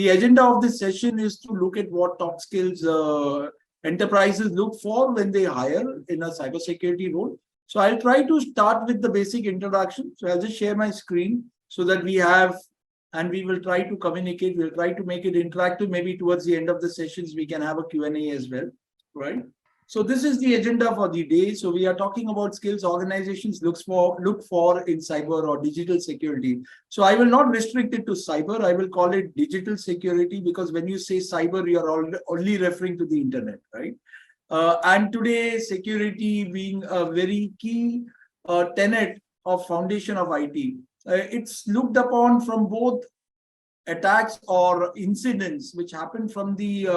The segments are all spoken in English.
The agenda of this session is to look at what top skills enterprises look for when they hire in a cybersecurity role. So I'll try to start with the basic introduction. So I'll just share my screen so that we have, and we will try to communicate. We'll try to make it interactive. Maybe towards the end of the sessions, we can have a Q&A as well, right? So this is the agenda for the day. So we are talking about skills organizations look for in cyber or digital security. So I will not restrict it to cyber. I will call it digital security, because when you say cyber, you are only referring to the internet, right? And today, security being a very key tenet of foundation of IT, it's looked upon from both attacks or incidents which happen from the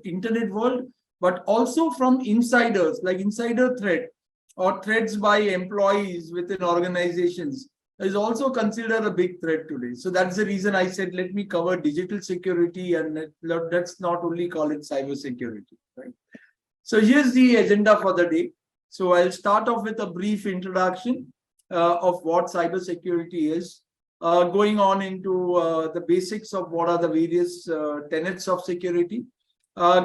internet world, but also from insiders, like insider threat or threats by employees within organizations is also considered a big threat today. So that's the reason I said, let me cover digital security and let's not only call it cyber security, right? So here's the agenda for the day. So I'll start off with a brief introduction of what cybersecurity is, going on into the basics of what are the various tenets of security,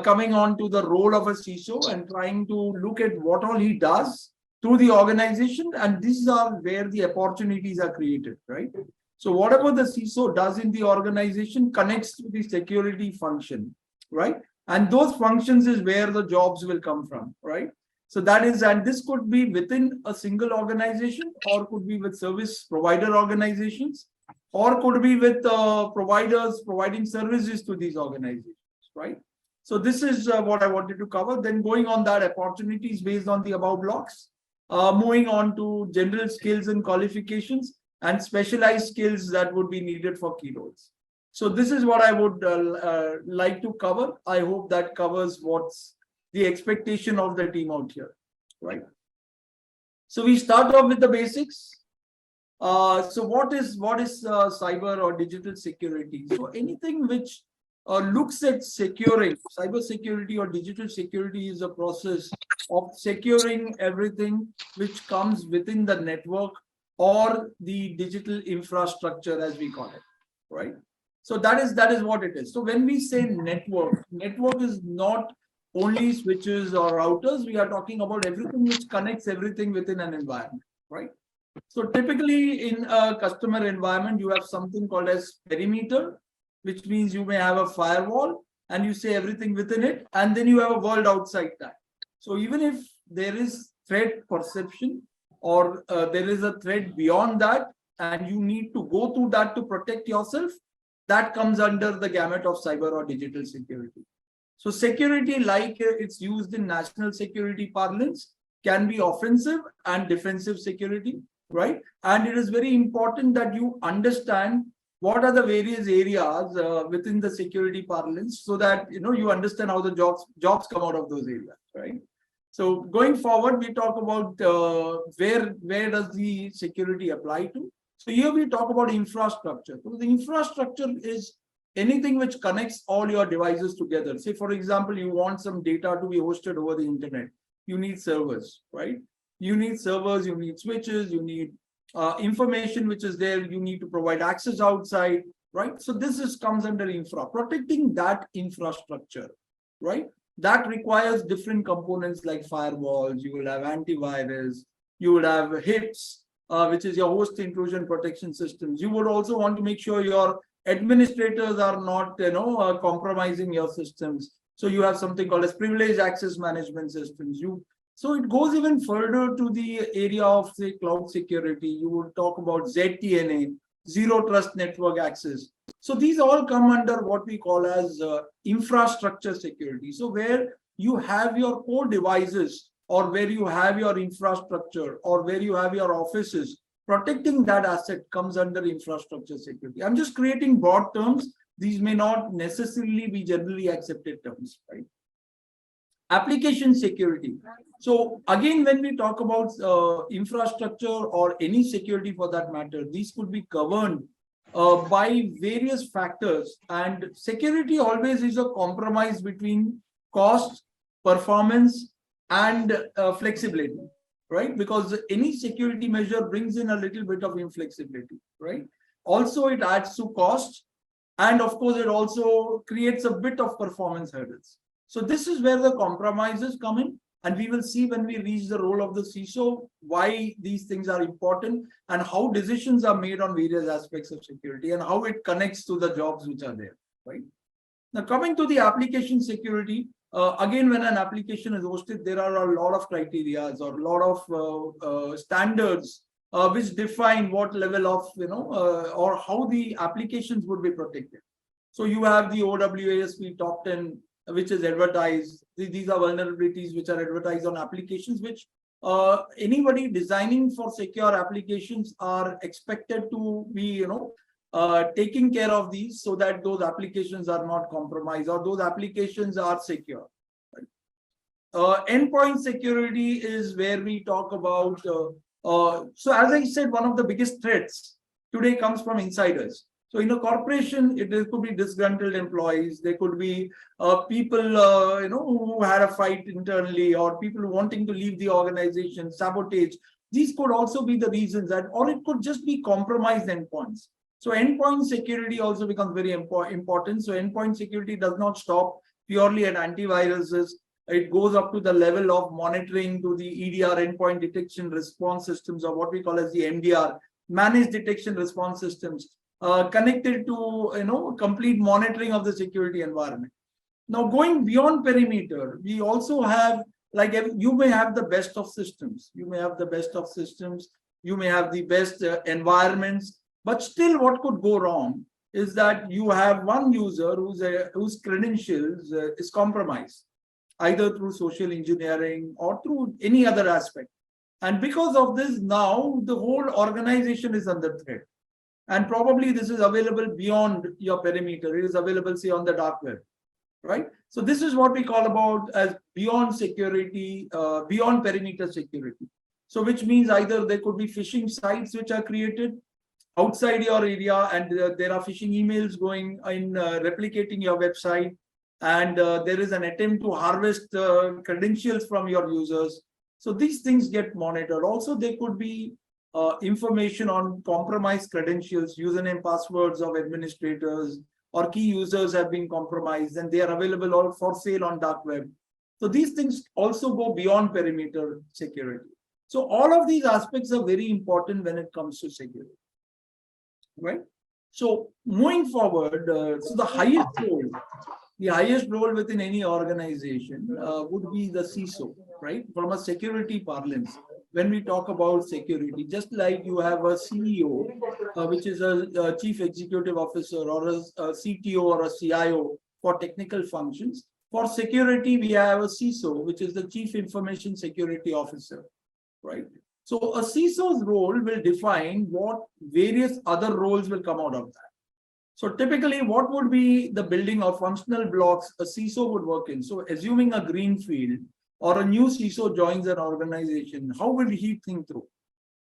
coming on to the role of a CISO and trying to look at what all he does through the organization. And these are where the opportunities are created, right? So whatever the CISO does in the organization connects to the security function, right? And those functions is where the jobs will come from, right? So that is, and this could be within a single organization, or could be with service provider organizations, or could be with providers providing services to these organizations, right? So this is what I wanted to cover. Then going on that, opportunities based on the above blocks, moving on to general skills and qualifications and specialized skills that would be needed for key roles. So this is what I would like to cover. I hope that covers what's the expectation of the team out here, right? So we start off with the basics. So what is cyber or digital security? So anything which looks at securing cyber security or digital security is a process of securing everything which comes within the network or the digital infrastructure, as we call it, right? So that is what it is. So when we say network is not only switches or routers. We are talking about everything which connects everything within an environment, right? So typically in a customer environment, you have something called as perimeter, which means you may have a firewall and you say everything within it, and then you have a world outside that. So even if there is threat perception or there is a threat beyond that, and you need to go through that to protect yourself, that comes under the gamut of cyber or digital security. So security, like it's used in national security parlance, can be offensive and defensive security, right? And it is very important that you understand what are the various areas within the security parlance, so that you understand how the jobs come out of those areas, right? So going forward, we talk about where does the security apply to. So here we talk about infrastructure. So the infrastructure is anything which connects all your devices together. Say, for example, you want some data to be hosted over the internet. You need servers, right? You need servers, you need switches, you need information which is there. You need to provide access outside, right? So this comes under infra. Protecting that infrastructure, right? That requires different components like firewalls. You will have antivirus. You would have HIPS, which is your host intrusion protection systems. You would also want to make sure your administrators are not, compromising your systems. So you have something called as privileged access management systems. So it goes even further to the area of, say, cloud security. You would talk about ZTNA, zero trust network access. So these all come under what we call as infrastructure security. So where you have your core devices, or where you have your infrastructure, or where you have your offices, protecting that asset comes under infrastructure security. I'm just creating broad terms. These may not necessarily be generally accepted terms, right? Application security. So again, when we talk about infrastructure or any security for that matter, these could be governed by various factors. And security always is a compromise between cost, performance, and flexibility, right? Because any security measure brings in a little bit of inflexibility, right? Also, it adds to cost, And of course, it also creates a bit of performance hurdles. So this is where the compromises come in. And we will see when we reach the role of the CISO, why these things are important and how decisions are made on various aspects of security and how it connects to the jobs which are there, right? Now, coming to the application security, again, when an application is hosted, there are a lot of criteria or a lot of standards which define what level of, or how the applications would be protected. So you have the OWASP top 10, which is advertised. These are vulnerabilities which are advertised on applications, which anybody designing for secure applications are expected to be, taking care of these so that those applications are not compromised or those applications are secure. Right? Endpoint security is where we talk about. So as I said, one of the biggest threats today comes from insiders. So in a corporation, it could be disgruntled employees. There could be people, who had a fight internally, or people wanting to leave the organization, sabotage. These could also be the reasons that, or it could just be compromised endpoints. So endpoint security also becomes very important. So endpoint security does not stop purely at antiviruses. It goes up to the level of monitoring to the EDR, endpoint detection response systems, or what we call as the MDR, managed detection response systems, connected to complete monitoring of the security environment. Now, going beyond perimeter, we also have, like, you may have the best of systems. You may have the best of systems. You may have the best environments. But still, what could go wrong is that you have one user whose credentials is compromised, either through social engineering or through any other aspect. And because of this, now the whole organization is under threat. And probably this is available beyond your perimeter. It is available, say, on the dark web, right? So this is what we call about as beyond security, beyond perimeter security. So which means either there could be phishing sites which are created outside your area, and there are phishing emails going in, replicating your website, and there is an attempt to harvest credentials from your users. So these things get monitored. Also, there could be information on compromised credentials, username, passwords of administrators, or key users have been compromised, and they are available all for sale on dark web. So these things also go beyond perimeter security. So all of these aspects are very important when it comes to security. Right. So moving forward, so the highest role within any organization would be the CISO, right? From a security parlance, when we talk about security, just like you have a CEO, which is a chief executive officer, or a CTO or a CIO for technical functions. For security, we have a CISO, which is the chief information security officer, right? So a CISO's role will define what various other roles will come out of that. So typically, what would be the building of functional blocks a CISO would work in? So assuming a greenfield or a new CISO joins an organization, how will he think through?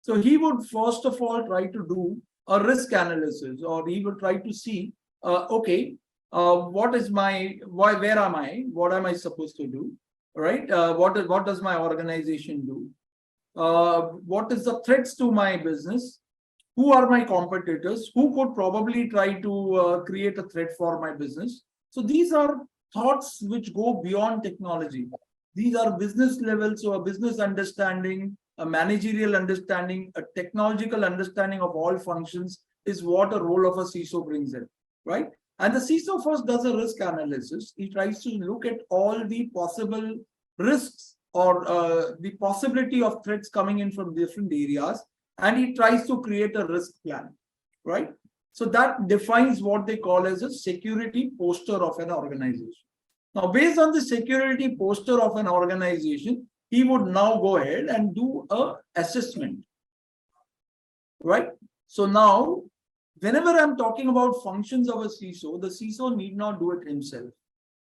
So he would first of all try to do a risk analysis, or he would try to see, what is where am I? What am I supposed to do? Right? What does my organization do? What is the threats to my business? Who are my competitors? Who could probably try to create a threat for my business? So these are thoughts which go beyond technology. These are business levels, so a business understanding, a managerial understanding, a technological understanding of all functions is what a role of a CISO brings in, right? And the CISO first does a risk analysis. He tries to look at all the possible risks or the possibility of threats coming in from different areas, and he tries to create a risk plan, right? So that defines what they call as a security posture of an organization. Now, based on the security posture of an organization, he would now go ahead and do an assessment, right? So now, whenever I'm talking about functions of a CISO, the CISO need not do it himself,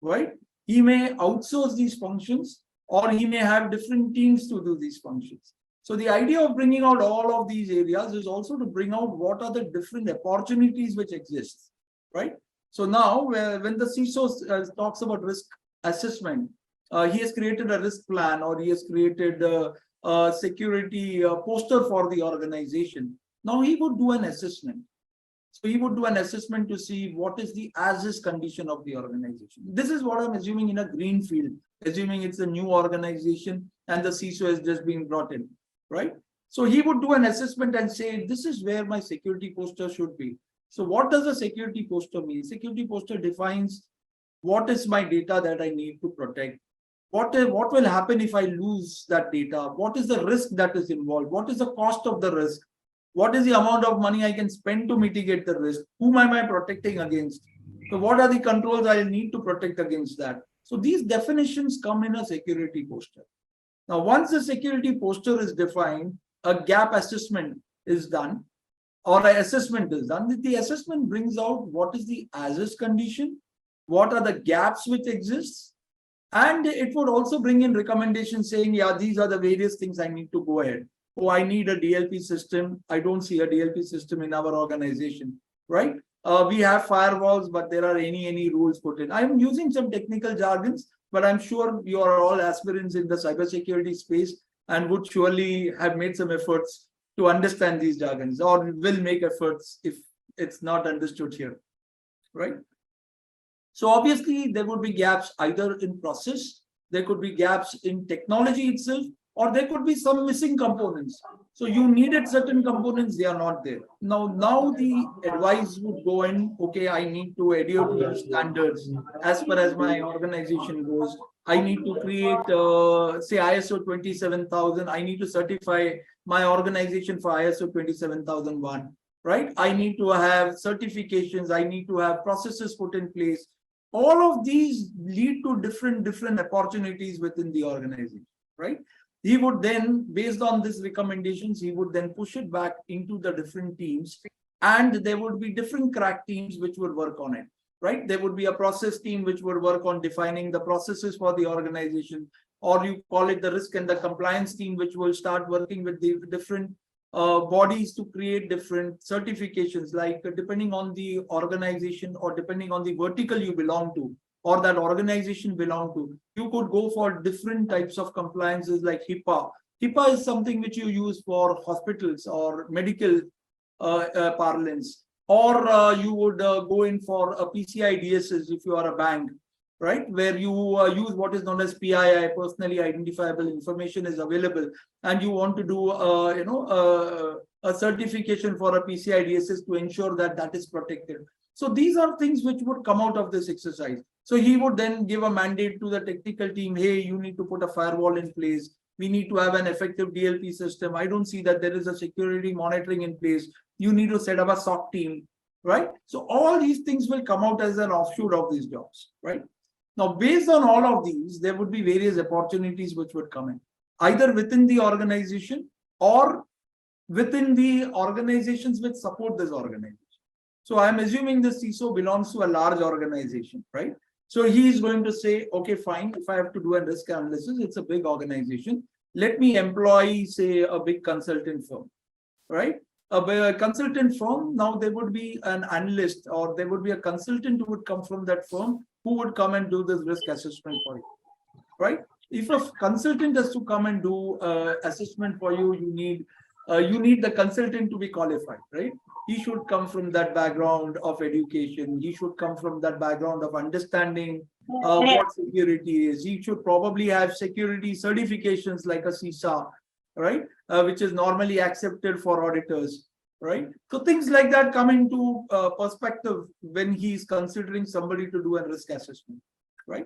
right? He may outsource these functions, or he may have different teams to do these functions. So the idea of bringing out all of these areas is also to bring out what are the different opportunities which exist, right? So now, when the CISO talks about risk assessment, he has created a risk plan, or he has created a security poster for the organization. Now he would do an assessment. So he would do an assessment to see what is the as-is condition of the organization. This is what I'm assuming in a green field, assuming it's a new organization and the CISO has just been brought in, right? So he would do an assessment and say, this is where my security posture should be. So what does a security posture mean? Security posture defines what is my data that I need to protect. What will happen if I lose that data? What is the risk that is involved? What is the cost of the risk? What is the amount of money I can spend to mitigate the risk? Whom am I protecting against? So what are the controls I need to protect against that? So these definitions come in a security posture. Now, once the security posture is defined, a gap assessment is done or an assessment is done. The assessment brings out what is the as-is condition, what are the gaps which exist, and it would also bring in recommendations saying, yeah, these are the various things I need to go ahead. Oh, I need a DLP system. I don't see a DLP system in our organization, right? We have firewalls, but there are any rules put in. I'm using some technical jargons, but I'm sure you are all aspirants in the cybersecurity space and would surely have made some efforts to understand these jargons, or will make efforts if it's not understood here, right? So obviously there would be gaps either in process, there could be gaps in technology itself, or there could be some missing components. So you needed certain components, they are not there. Now the advice would go in, okay, I need to adhere to the standards as far as my organization goes. I need to create, say, ISO 27000. I need to certify my organization for ISO 27001, right? I need to have certifications. I need to have processes put in place. All of these lead to different opportunities within the organization, right? He would then, based on these recommendations, he would then push it back into the different teams, and there would be different crack teams which would work on it, right? There would be a process team which would work on defining the processes for the organization, or you call it the risk and the compliance team, which will start working with the different bodies to create different certifications, like depending on the organization or depending on the vertical you belong to or that organization belong to, you could go for different types of compliances like HIPAA. HIPAA is something which you use for hospitals or medical parlance, or you would go in for a PCI DSS if you are a bank, right, where you use what is known as PII, personally identifiable information is available, and you want to do a certification for a PCI DSS to ensure that that is protected. So these are things which would come out of this exercise. So he would then give a mandate to the technical team, hey, you need to put a firewall in place. We need to have an effective DLP system. I don't see that there is a security monitoring in place. You need to set up a SOC team, right? So all these things will come out as an offshoot of these jobs, right? Now, based on all of these, there would be various opportunities which would come in, either within the organization or within the organizations which support this organization. So I'm assuming the CISO belongs to a large organization, right? So he is going to say, okay, fine, if I have to do a risk analysis, it's a big organization. Let me employ, say, a big consultant firm, right? A consultant firm, now there would be an analyst or there would be a consultant who would come from that firm who would come and do this risk assessment for you, right? If a consultant has to come and do assessment for you, you need the consultant to be qualified, right? He should come from that background of education. He should come from that background of understanding what security is. He should probably have security certifications like a CISA, right? Which is normally accepted for auditors, right? So things like that come into perspective when he's considering somebody to do a risk assessment, right?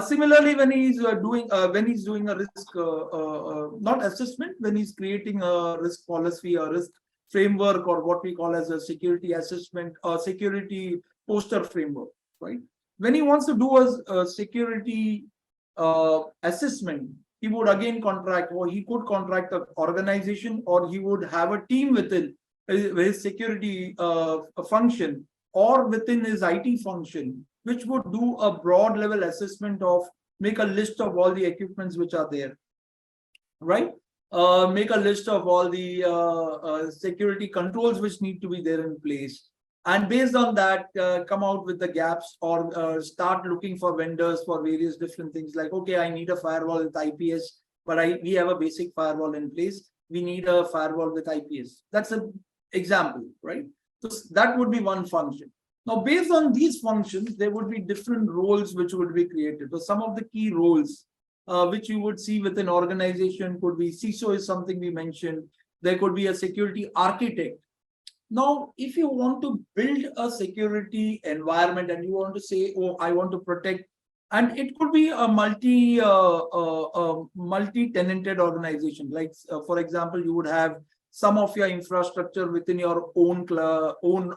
Similarly, when he's doing a risk not assessment, when he's creating a risk policy or risk framework, or what we call as a security assessment or security poster framework, right? When he wants to do a security assessment, he would again contract, or he could contract an organization, or he would have a team within his security function or within his IT function, which would do a broad level assessment of, make a list of all the equipments which are there, right? Make a list of all the security controls which need to be there in place. And based on that, come out with the gaps, or start looking for vendors for various different things like, okay, I need a firewall with IPS, but we have a basic firewall in place. We need a firewall with IPS. That's an example, right? So that would be one function. Now, based on these functions, there would be different roles which would be created. So some of the key roles which you would see within organization could be CISO is something we mentioned. There could be a security architect. Now, if you want to build a security environment and you want to say, oh, I want to protect, and it could be a multi-tenanted organization. Like, for example, you would have some of your infrastructure within your own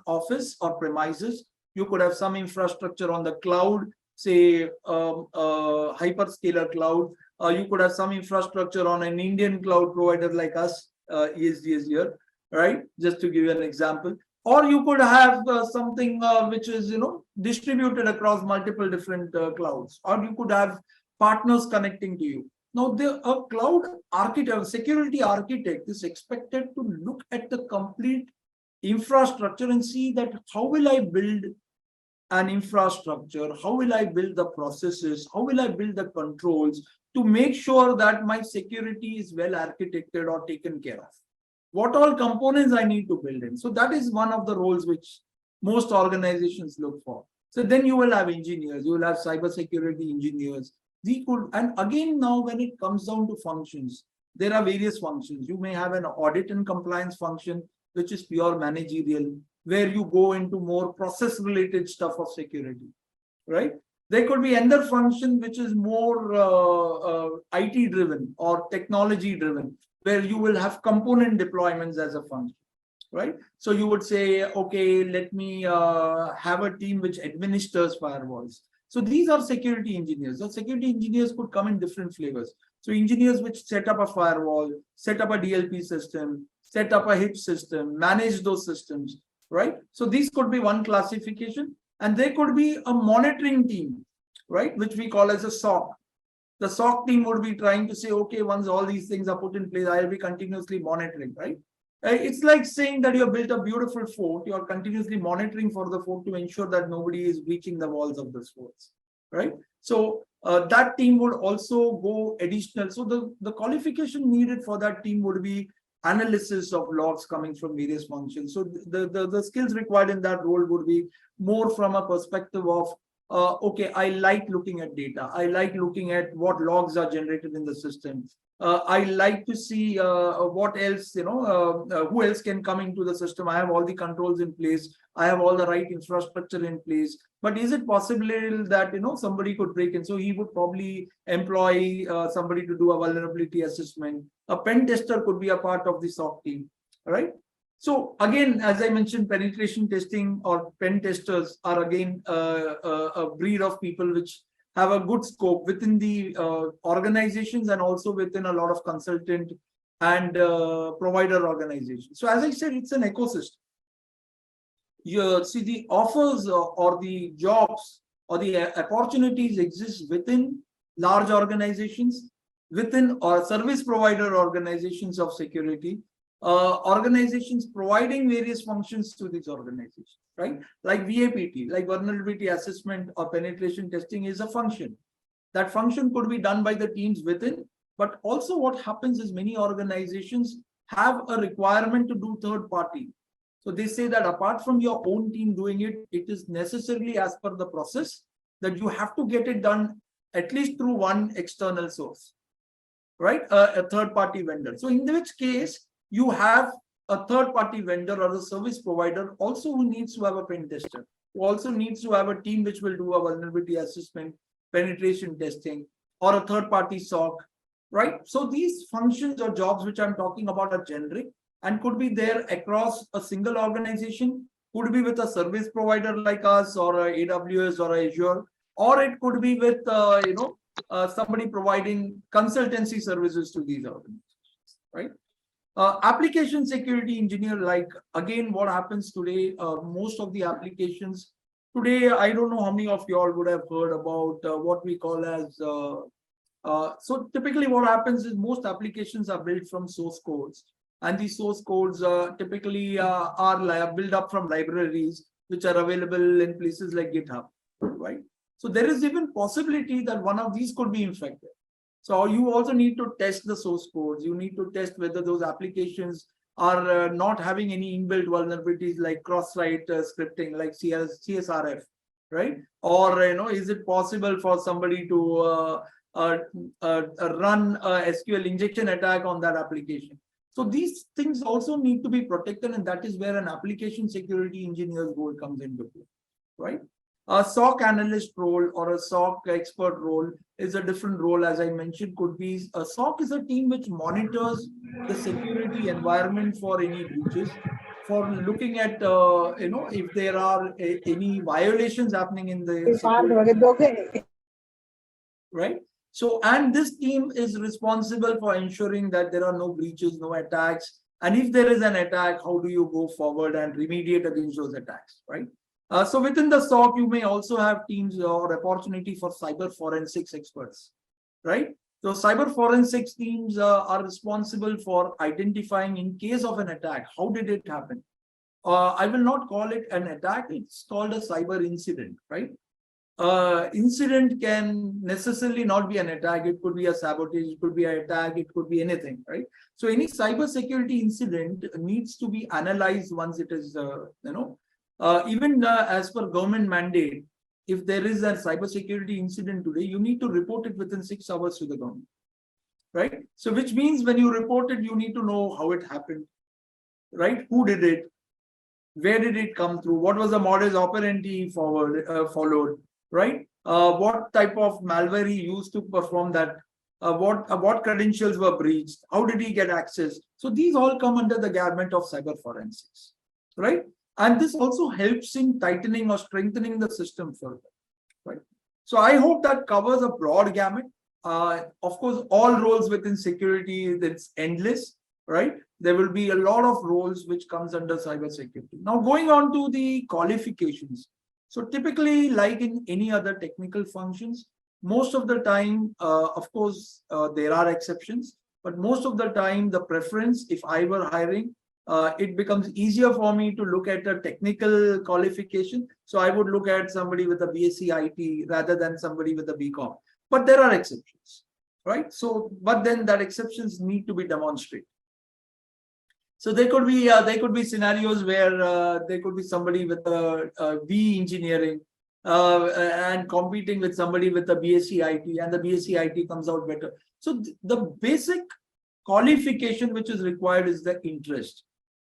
office or premises. You could have some infrastructure on the cloud, say hyperscaler cloud. You could have some infrastructure on an Indian cloud provider like us, ESDS here, right? Just to give you an example. Or you could have something which is, distributed across multiple different clouds. Or you could have partners connecting to you. Now, a cloud architect, security architect is expected to look at the complete infrastructure and see that how will I build an infrastructure? How will I build the processes? How will I build the controls to make sure that my security is well architected or taken care of? What all components I need to build in. So that is one of the roles which most organizations look for. So then you will have engineers, you will have cybersecurity engineers. And again, now when it comes down to functions, there are various functions. You may have an audit and compliance function, which is pure managerial, where you go into more process related stuff of security, right? There could be another function which is more IT driven or technology driven, where you will have component deployments as a function, right? So you would say, okay, let me have a team which administers firewalls. So these are security engineers. So security engineers could come in different flavors. So engineers which set up a firewall, set up a DLP system, set up a HIP system, manage those systems, right? So these could be one classification. And there could be a monitoring team, right? Which we call as a SOC. The SOC team would be trying to say, okay, once all these things are put in place, I'll be continuously monitoring, right? It's like saying that you have built a beautiful fort, you are continuously monitoring for the fort to ensure that nobody is breaching the walls of this fort, right? So that team would also go additional. So the qualification needed for that team would be analysis of logs coming from various functions. So the skills required in that role would be more from a perspective of, okay, I like looking at data. I like looking at what logs are generated in the system. I like to see what else, who else can come into the system. I have all the controls in place. I have all the right infrastructure in place. But is it possible that, somebody could break in? So he would probably employ somebody to do a vulnerability assessment. A pen tester could be a part of the SOC team, right? So again, as I mentioned, penetration testing or pen testers are again a breed of people which have a good scope within the organizations and also within a lot of consultant and provider organizations. So as I said, it's an ecosystem. You see the offers or the jobs or the opportunities exist within large organizations, within or service provider organizations of security, organizations providing various functions to these organizations, right? Like VAPT, like vulnerability assessment or penetration testing is a function. That function could be done by the teams within, but also what happens is many organizations have a requirement to do third party. So they say that apart from your own team doing it, it is necessarily as per the process that you have to get it done at least through one external source, right? A third party vendor. So in which case, you have a third-party vendor or a service provider also who needs to have a pen tester, who also needs to have a team which will do a vulnerability assessment, penetration testing, or a third-party SOC, right? So these functions or jobs which I'm talking about are generic and could be there across a single organization, could be with a service provider like us or a AWS or a Azure, or it could be with somebody providing consultancy services to these organizations, right? Application security engineer, like again, what happens today, most of the applications today, I don't know how many of you all would have heard about what we call as, so typically what happens is most applications are built from source codes, and these source codes typically are built up from libraries which are available in places like GitHub, right? So there is even possibility that one of these could be infected. So you also need to test the source codes. You need to test whether those applications are not having any inbuilt vulnerabilities like cross-site scripting, like CSRF, right? Or is it possible for somebody to run a SQL injection attack on that application? So these things also need to be protected, and that is where an application security engineer's role comes into play, right? A SOC analyst role or a SOC expert role is a different role, as I mentioned. Could be a SOC is a team which monitors the security environment for any breaches, for looking at if there are any violations happening in the security, right? So, and this team is responsible for ensuring that there are no breaches, no attacks. And if there is an attack, how do you go forward and remediate against those attacks, right? So within the SOC, you may also have teams or opportunity for cyber forensics experts, right? So cyber forensics teams are responsible for identifying, in case of an attack, how did it happen? I will not call it an attack, it's called a cyber incident, right? Incident can necessarily not be an attack. It could be a sabotage, it could be an attack, it could be anything, right? So any cybersecurity incident needs to be analyzed once it is, even as per government mandate, if there is a cybersecurity incident today, you need to report it within 6 hours to the government, right? So which means when you report it, you need to know how it happened, right? Who did it? Where did it come through? What was the modus operandi followed? Right? What type of malware he used to perform that? What credentials were breached? How did he get access? So these all come under the garment of cyber forensics, right? And this also helps in tightening or strengthening the system further, right? So I hope that covers a broad gamut. Of course, all roles within security, it's endless, right? There will be a lot of roles which comes under cybersecurity. Now, going on to the qualifications. So typically, like in any other technical functions, most of the time, of course, there are exceptions, but most of the time, the preference, if I were hiring, it becomes easier for me to look at a technical qualification. So I would look at somebody with a BSc IT rather than somebody with a BCom. But there are exceptions, right? So, but then that exceptions need to be demonstrated. So there could be scenarios where there could be somebody with a B engineering and competing with somebody with a BSc IT, and the BSc IT comes out better. So the basic qualification which is required is the interest,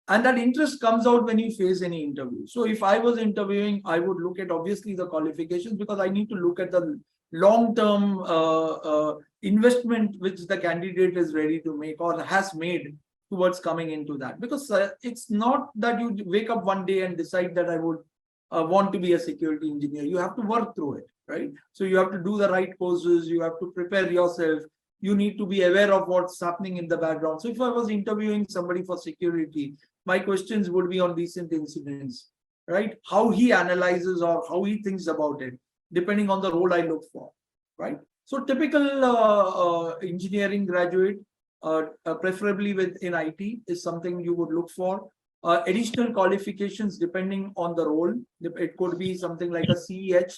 and that interest comes out when you face any interview. So if I was interviewing, I would look at obviously the qualifications, because I need to look at the long-term investment which the candidate is ready to make or has made towards coming into that. Because it's not that you wake up one day and decide that I would want to be a security engineer. You have to work through it, right? So you have to do the right courses, you have to prepare yourself, you need to be aware of what's happening in the background. So if I was interviewing somebody for security, my questions would be on recent incidents, right? How he analyzes or how he thinks about it, depending on the role I look for, right? So typical engineering graduate, preferably within IT, is something you would look for. Additional qualifications depending on the role. It could be something like a CEH.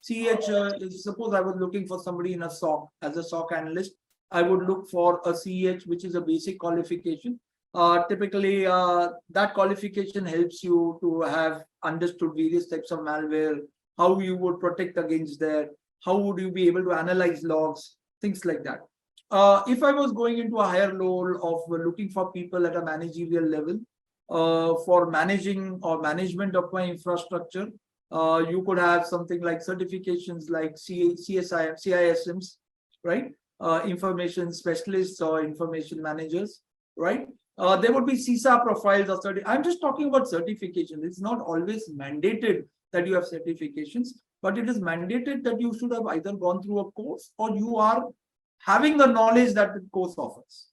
CEH, suppose I was looking for somebody in a SOC, as a SOC analyst, I would look for a CEH, which is a basic qualification. Typically, that qualification helps you to have understood various types of malware, how you would protect against that, how would you be able to analyze logs, things like that. If I was going into a higher role of looking for people at a managerial level for managing or management of my infrastructure, you could have something like certifications like CISMs, right? Information specialists or information managers, right? There would be CISA profiles or I'm just talking about certification. It's not always mandated that you have certifications, but it is mandated that you should have either gone through a course or you are having the knowledge that the course offers,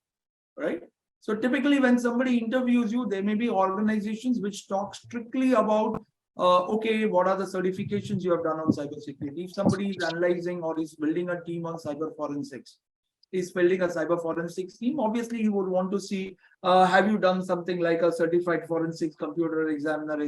right? So typically when somebody interviews you, there may be organizations which talk strictly about, okay, what are the certifications you have done on cybersecurity? If somebody is analyzing or is building a team on cyber forensics, is building a cyber forensics team, obviously you would want to see, have you done something like a certified forensics computer examiner,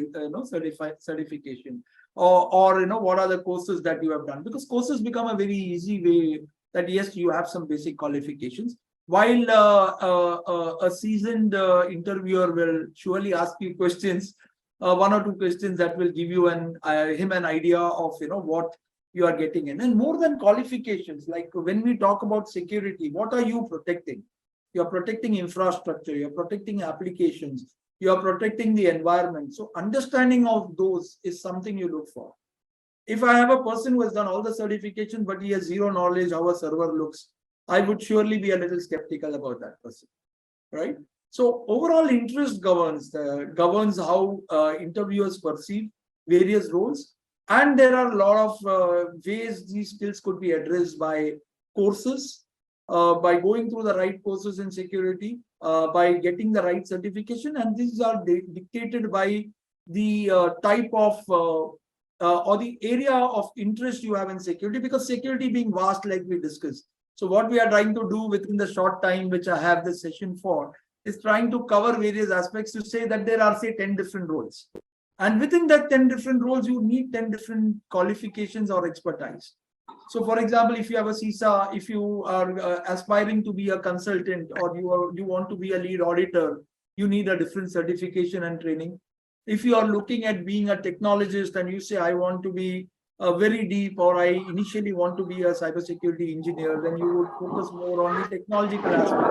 certification, or what are the courses that you have done? Because courses become a very easy way that yes, you have some basic qualifications, while a seasoned interviewer will surely ask you questions, one or two questions that will give you him an idea of what you are getting in. And more than qualifications, like when we talk about security, what are you protecting? You're protecting infrastructure, you're protecting applications, you're protecting the environment. So understanding of those is something you look for. If I have a person who has done all the certifications, but he has zero knowledge how a server looks, I would surely be a little skeptical about that person, right? So overall interest governs how interviewers perceive various roles. And there are a lot of ways these skills could be addressed by courses, by going through the right courses in security, by getting the right certification. And these are dictated by the type of or the area of interest you have in security, because security being vast, like we discussed. So what we are trying to do within the short time which I have this session for is trying to cover various aspects to say that there are, say, 10 different roles. And within that 10 different roles, you need 10 different qualifications or expertise. So for example, if you have a CISA, if you are aspiring to be a consultant, or you want to be a lead auditor, you need a different certification and training. If you are looking at being a technologist and you say, I want to be very deep, or I initially want to be a cybersecurity engineer, then you would focus more on the technological aspect.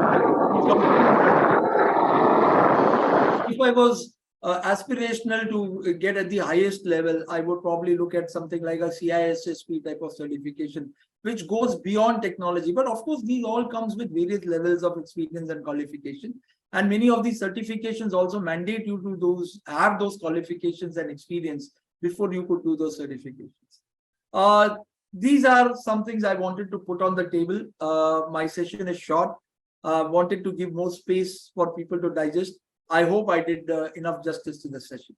If I was aspirational to get at the highest level, I would probably look at something like a CISSP type of certification, which goes beyond technology. But of course, these all comes with various levels of experience and qualification. And many of these certifications also mandate you to have those qualifications and experience before you could do those certifications. These are some things I wanted to put on the table. My session is short. Wanted to give more space for people to digest. I hope I did enough justice to the session.